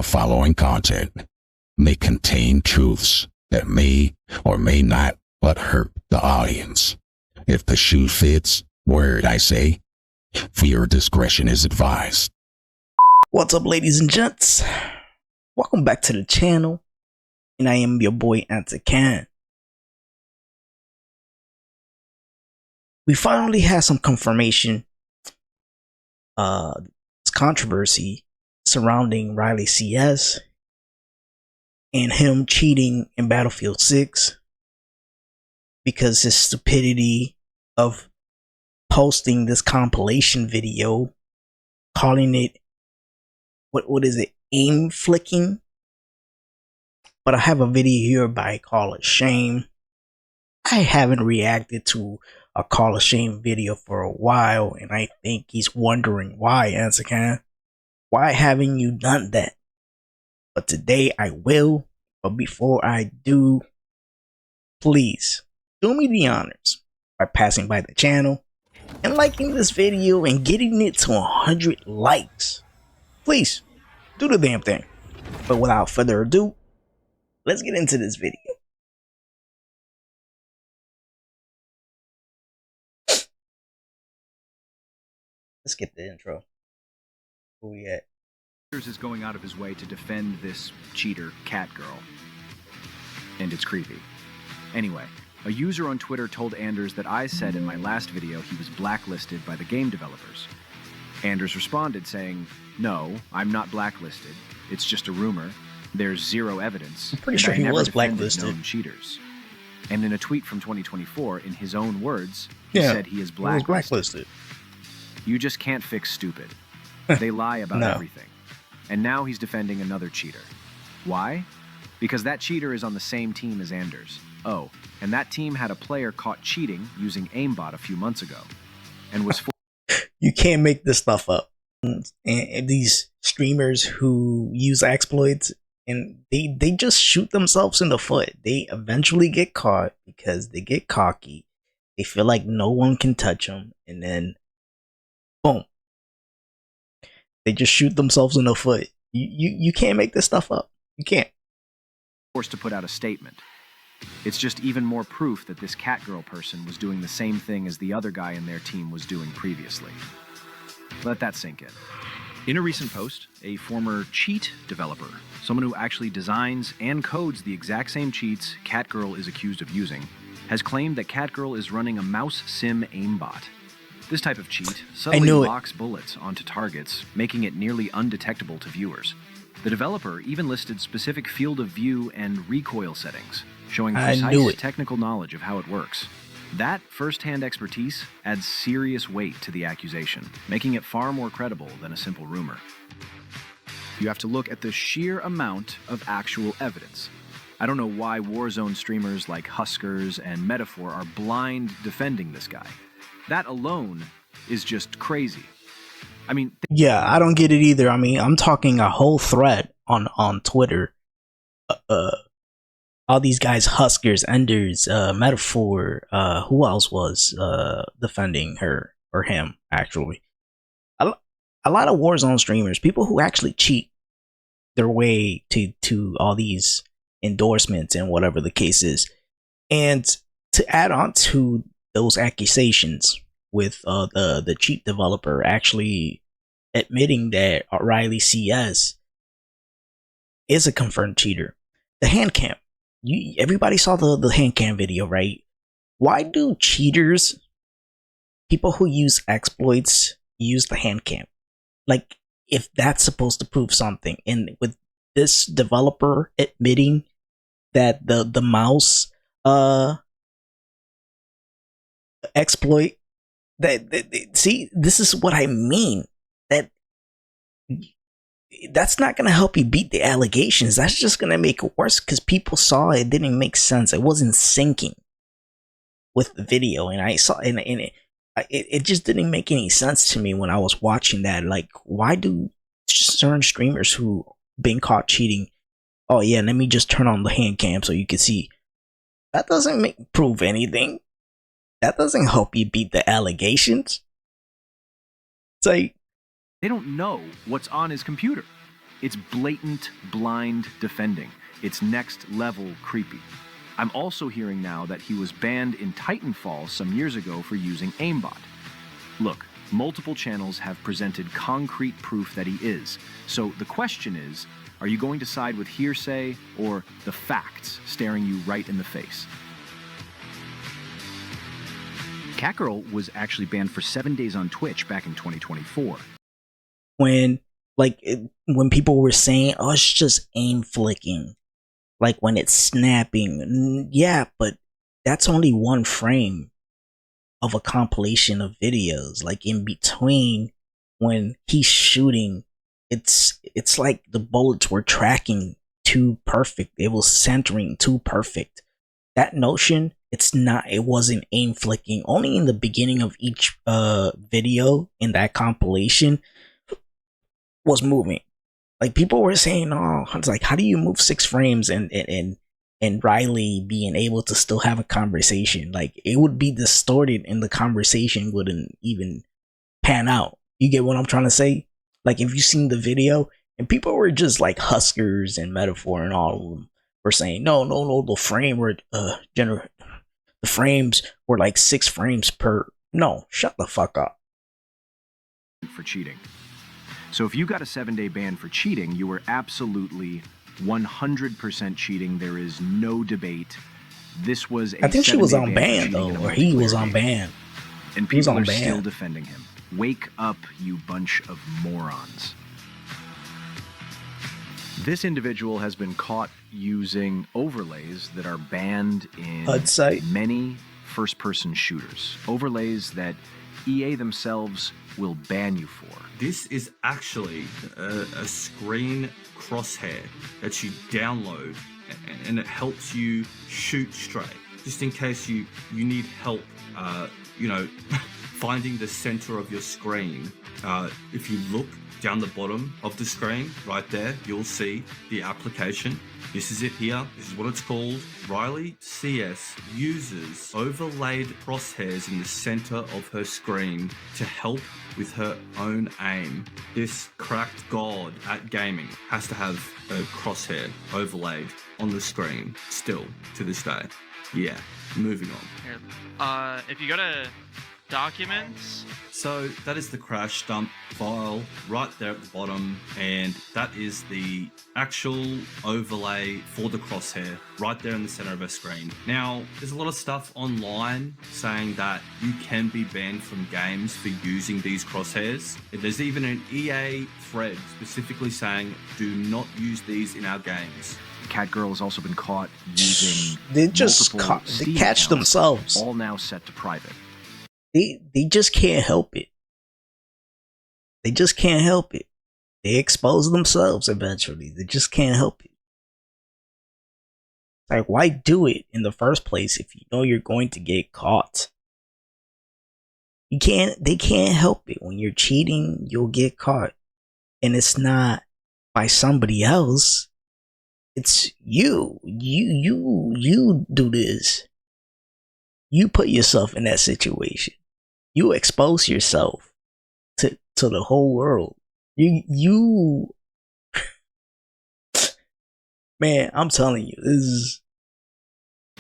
The following content may contain truths that may or may not but hurt the audience. If the shoe fits, word I say, viewer discretion is advised. What's up, ladies and gents? Welcome back to the channel, and I am your boy Antican. We finally had some confirmation. This controversy surrounding Rileycs and him cheating in Battlefield 6 because his stupidity of posting this compilation video, calling it what is it, aim flicking? But I have a video here by Call of Shame. I haven't reacted to a Call of Shame video for a while, and I think he's wondering why, Antican. Why haven't you done that? But today I will. But before I do, please do me the honors by passing by the channel and liking this video and getting it to 100 likes. Please do the damn thing. But without further ado, let's get into this video. Let's get the intro. Where we at? Is going out of his way to defend this cheater, Cat Girl. And it's creepy. Anyway, a user on Twitter told Anders that I said in my last video he was blacklisted by the game developers. Anders responded saying, "No, I'm not blacklisted. It's just a rumor. There's zero evidence. I'm pretty sure he was blacklisted. Known cheaters." And in a tweet from 2024, in his own words, he said he is blacklisted. You just can't fix stupid. They lie about everything. And now he's defending another cheater. Why? Because that cheater is on the same team as Anders. Oh, and that team had a player caught cheating using aimbot a few months ago. And was You can't make this stuff up. And these streamers who use exploits, and they just shoot themselves in the foot. They eventually get caught because they get cocky. They feel like no one can touch them. And then, boom. They just shoot themselves in the foot. You can't make this stuff up. You can't. Forced to put out a statement. It's just even more proof that this Catgirl person was doing the same thing as the other guy in their team was doing previously. Let that sink in. In a recent post, a former cheat developer, someone who actually designs and codes the exact same cheats Catgirl is accused of using, has claimed that Catgirl is running a mouse sim aimbot. This type of cheat subtly locks bullets onto targets, making it nearly undetectable to viewers. The developer even listed specific field of view and recoil settings, showing precise technical knowledge of how it works. That first-hand expertise adds serious weight to the accusation, making it far more credible than a simple rumor. You have to look at the sheer amount of actual evidence. I don't know why Warzone streamers like Huskers and Metaphor are blind defending this guy. That alone is just crazy. I mean, yeah, I don't get it either. I mean, I'm talking a whole thread on Twitter. All these guys, Huskers, Enders, Metaphor, who else was defending her or him, actually? A lot of Warzone streamers, people who actually cheat their way to all these endorsements and whatever the case is. And to add on to those accusations with the cheat developer actually admitting that Rileycs is a confirmed cheater. The hand cam. Everybody saw the hand cam video, right? Why do cheaters, people who use exploits, use the hand cam? Like, if that's supposed to prove something. And with this developer admitting that the mouse exploit, see, this is what I mean. That's not going to help you beat the allegations. That's just going to make it worse because people saw it didn't make sense. It wasn't syncing with the video, and I saw and it just didn't make any sense to me when I was watching that. Like, why do certain streamers who been caught cheating, oh yeah, let me just turn on the hand cam so you can see? That doesn't prove anything. That doesn't help you beat the allegations. It's like, they don't know what's on his computer. It's blatant, blind defending. It's next level creepy. I'm also hearing now that he was banned in Titanfall some years ago for using aimbot. Look, multiple channels have presented concrete proof that he is. So the question is, are you going to side with hearsay or the facts staring you right in the face? Catgirl was actually banned for 7 days on Twitch back in 2024. When people were saying, oh, it's just aim flicking, like when it's snapping, yeah, but that's only one frame of a compilation of videos. Like in between, when he's shooting, it's like the bullets were tracking too perfect. It was centering too perfect. That notion, it wasn't aim flicking. Only in the beginning of each video in that compilation was moving. Like people were saying, oh, it's like, how do you move 6 frames and Riley being able to still have a conversation? Like it would be distorted and the conversation wouldn't even pan out. You get what I'm trying to say? Like if you seen the video, and people were just like Huskers and Metaphor and all of them were saying, no, the frame were the frames were like 6 frames per. No, shut the fuck up. For cheating. So if you got a 7-day ban for cheating, you were absolutely 100% cheating. There is no debate. This was a I think she was on ban though, or he was on ban. And people are still defending him. Wake up, you bunch of morons. This individual has been caught using overlays that are banned in many first-person shooters. Overlays that EA themselves will ban you for. This is actually a screen crosshair that you download, and it helps you shoot straight. Just in case you need help, finding the center of your screen. If you look down the bottom of the screen, right there, you'll see the application. This is it here. This is what it's called. Rileycs uses overlaid crosshairs in the center of her screen to help with her own aim. This cracked god at gaming has to have a crosshair overlaid on the screen still to this day. Yeah, moving on. Here, if you go to documents. So that is the crash dump file right there at the bottom, and that is the actual overlay for the crosshair right there in the center of her screen. Now, there's a lot of stuff online saying that you can be banned from games for using these crosshairs. There's even an EA thread specifically saying, do not use these in our games. Catgirl has also been caught using they catch themselves. All now set to private. They just can't help it. They just can't help it. They expose themselves eventually. They just can't help it. Like, why do it in the first place if you know you're going to get caught? They can't help it. When you're cheating, you'll get caught. And it's not by somebody else. It's you. You do this. You put yourself in that situation. You expose yourself to the whole world. You man, I'm telling you, this is.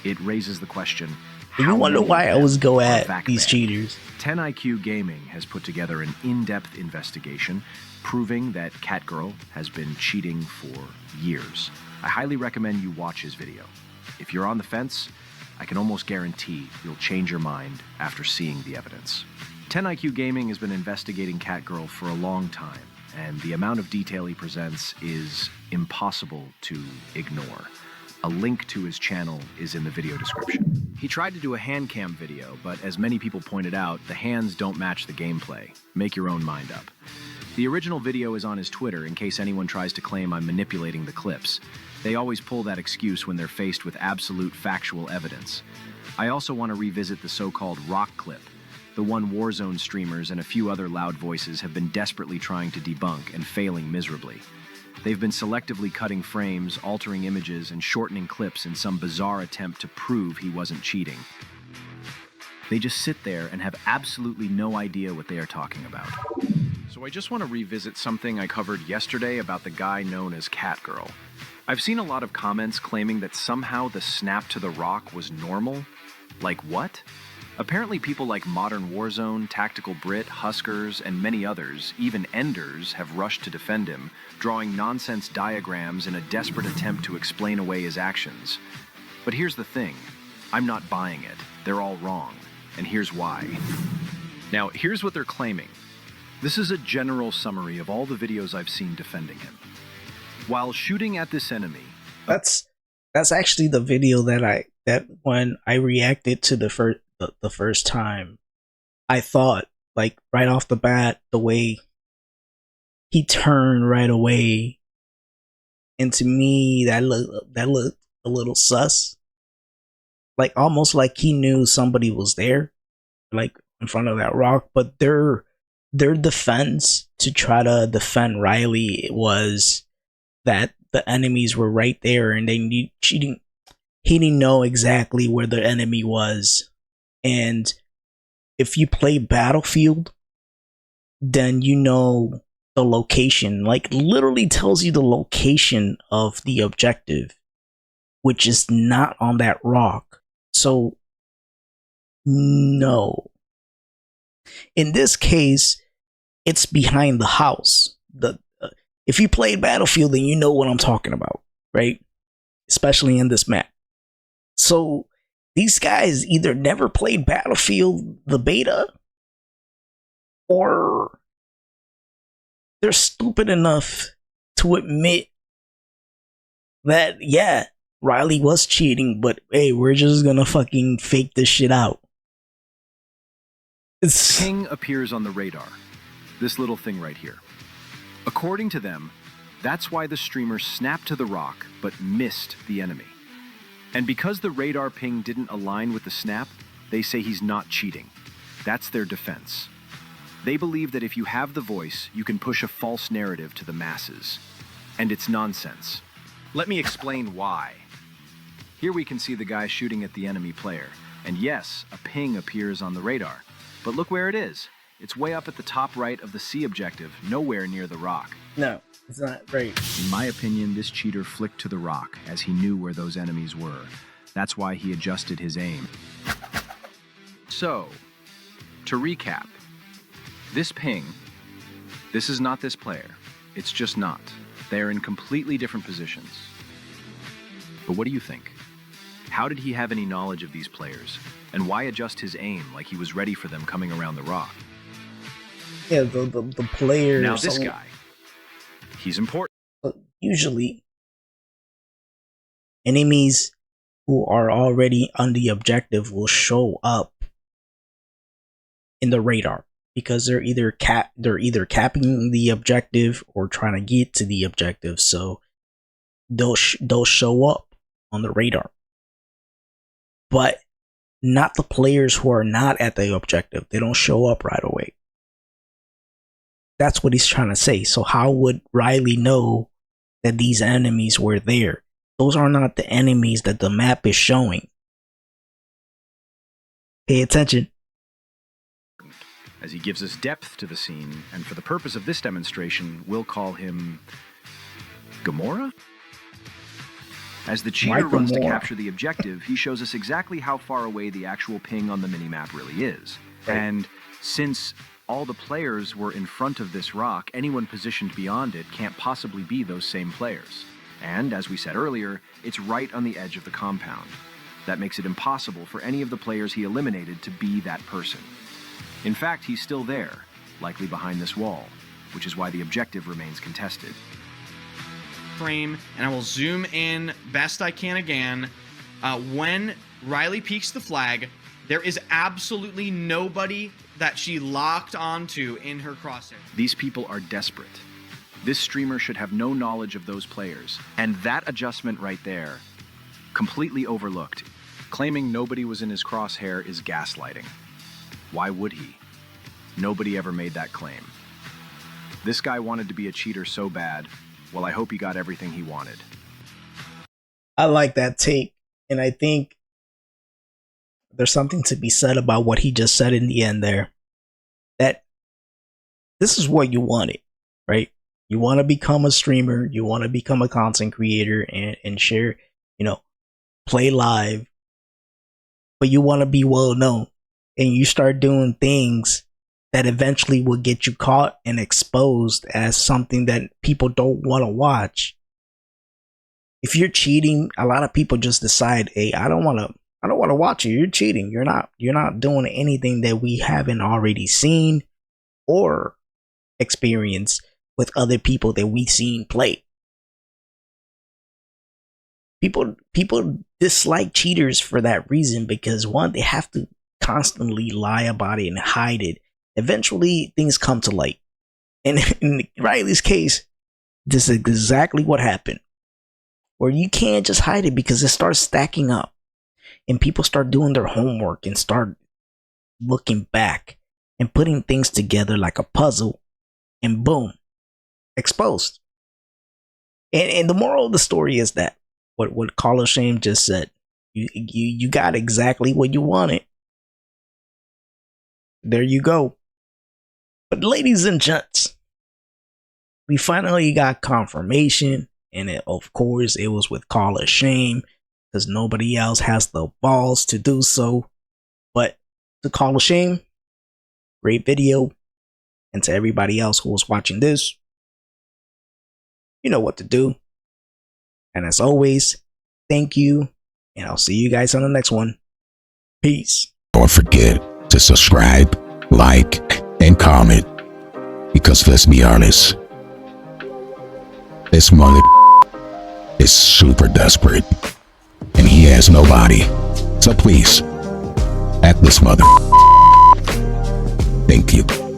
It raises the question. You wonder why I always go at these cheaters. 10IQ Gaming has put together an in-depth investigation proving that Catgirl has been cheating for years. I highly recommend you watch his video. If you're on the fence, I can almost guarantee you'll change your mind after seeing the evidence. 10IQ Gaming has been investigating Catgirl for a long time, and the amount of detail he presents is impossible to ignore. A link to his channel is in the video description. He tried to do a hand cam video, but as many people pointed out, the hands don't match the gameplay. Make your own mind up. The original video is on his Twitter in case anyone tries to claim I'm manipulating the clips. They always pull that excuse when they're faced with absolute factual evidence. I also want to revisit the so-called rock clip, the one Warzone streamers and a few other loud voices have been desperately trying to debunk and failing miserably. They've been selectively cutting frames, altering images, and shortening clips in some bizarre attempt to prove he wasn't cheating. They just sit there and have absolutely no idea what they are talking about. So I just want to revisit something I covered yesterday about the guy known as Catgirl. I've seen a lot of comments claiming that somehow the snap to the rock was normal. Like what? Apparently people like Modern Warzone, Tactical Brit, Huskers, and many others, even Enders, have rushed to defend him, drawing nonsense diagrams in a desperate attempt to explain away his actions. But here's the thing. I'm not buying it. They're all wrong. And here's why. Now, here's what they're claiming. This is a general summary of all the videos I've seen defending him. While shooting at this enemy... That's actually the video that when I reacted to the first time, I thought, like, right off the bat, the way he turned right away, and to me, that looked a little sus. Like, almost like he knew somebody was there, like, in front of that rock, but their defense to try to defend Riley was that the enemies were right there, and he didn't know exactly where the enemy was. And if you play Battlefield, then you know the location, like literally tells you the location of the objective, which is not on that rock. So no. In this case, it's behind the house. If you played Battlefield, then you know what I'm talking about, right? Especially in this map. So these guys either never played Battlefield, the beta, or they're stupid enough to admit that, yeah, Riley was cheating, but hey, we're just gonna fucking fake this shit out. Ping appears on the radar. This little thing right here. According to them, that's why the streamer snapped to the rock but missed the enemy. And because the radar ping didn't align with the snap, they say he's not cheating. That's their defense. They believe that if you have the voice, you can push a false narrative to the masses. And it's nonsense. Let me explain why. Here we can see the guy shooting at the enemy player. And yes, a ping appears on the radar. But look where it is. It's way up at the top right of the C objective, nowhere near the rock. No, it's not right. In my opinion, this cheater flicked to the rock as he knew where those enemies were. That's why he adjusted his aim. So, to recap, this ping, this is not this player. It's just not. They are in completely different positions. But what do you think? How did he have any knowledge of these players? And why adjust his aim like he was ready for them coming around the rock? Yeah, the players. Now this guy, he's important. Usually, enemies who are already on the objective will show up in the radar because they're either capping the objective or trying to get to the objective. So they'll show up on the radar, but not the players who are not at the objective. They don't show up right away. That's what he's trying to say. So how would Riley know that these enemies were there? Those are not the enemies that the map is showing. Pay attention. As he gives us depth to the scene, and for the purpose of this demonstration, we'll call him Gamora? As the cheater runs to capture the objective, he shows us exactly how far away the actual ping on the minimap really is. Right. And since all the players were in front of this rock, anyone positioned beyond it can't possibly be those same players. And, as we said earlier, it's right on the edge of the compound. That makes it impossible for any of the players he eliminated to be that person. In fact, he's still there, likely behind this wall, which is why the objective remains contested. Frame, and I will zoom in best I can again. When Riley peeks the flag, there is absolutely nobody that she locked onto in her crosshair. These people are desperate. This streamer should have no knowledge of those players. And that adjustment right there, completely overlooked. Claiming nobody was in his crosshair is gaslighting. Why would he? Nobody ever made that claim. This guy wanted to be a cheater so bad. Well, I hope he got everything he wanted. I like that take, and I think there's something to be said about what he just said in the end there. That this is what you wanted, right? You want to become a streamer, you want to become a content creator and share, play live, but you want to be well known, and you start doing things that eventually will get you caught and exposed as something that people don't want to watch. If you're cheating, a lot of people just decide, hey, I don't want to watch you. You're cheating. You're not doing anything that we haven't already seen or experienced with other people that we've seen play. People dislike cheaters for that reason, because one, they have to constantly lie about it and hide it. Eventually things come to light. And in Riley's case, this is exactly what happened. Where you can't just hide it, because it starts stacking up. And people start doing their homework and start looking back and putting things together like a puzzle, and boom, exposed. And the moral of the story is that what Call of Shame just said, you got exactly what you wanted. There you go. But ladies and gents, we finally got confirmation, and of course it was with Call of Shame, because nobody else has the balls to do so. But to Call of Shame, great video. And to everybody else who was watching this, you know what to do. And as always, thank you, and I'll see you guys on the next one. Peace. Don't forget to subscribe, like, and comment, because let's be honest, this mother is super desperate, and he has nobody. So please, at this mother. Thank you.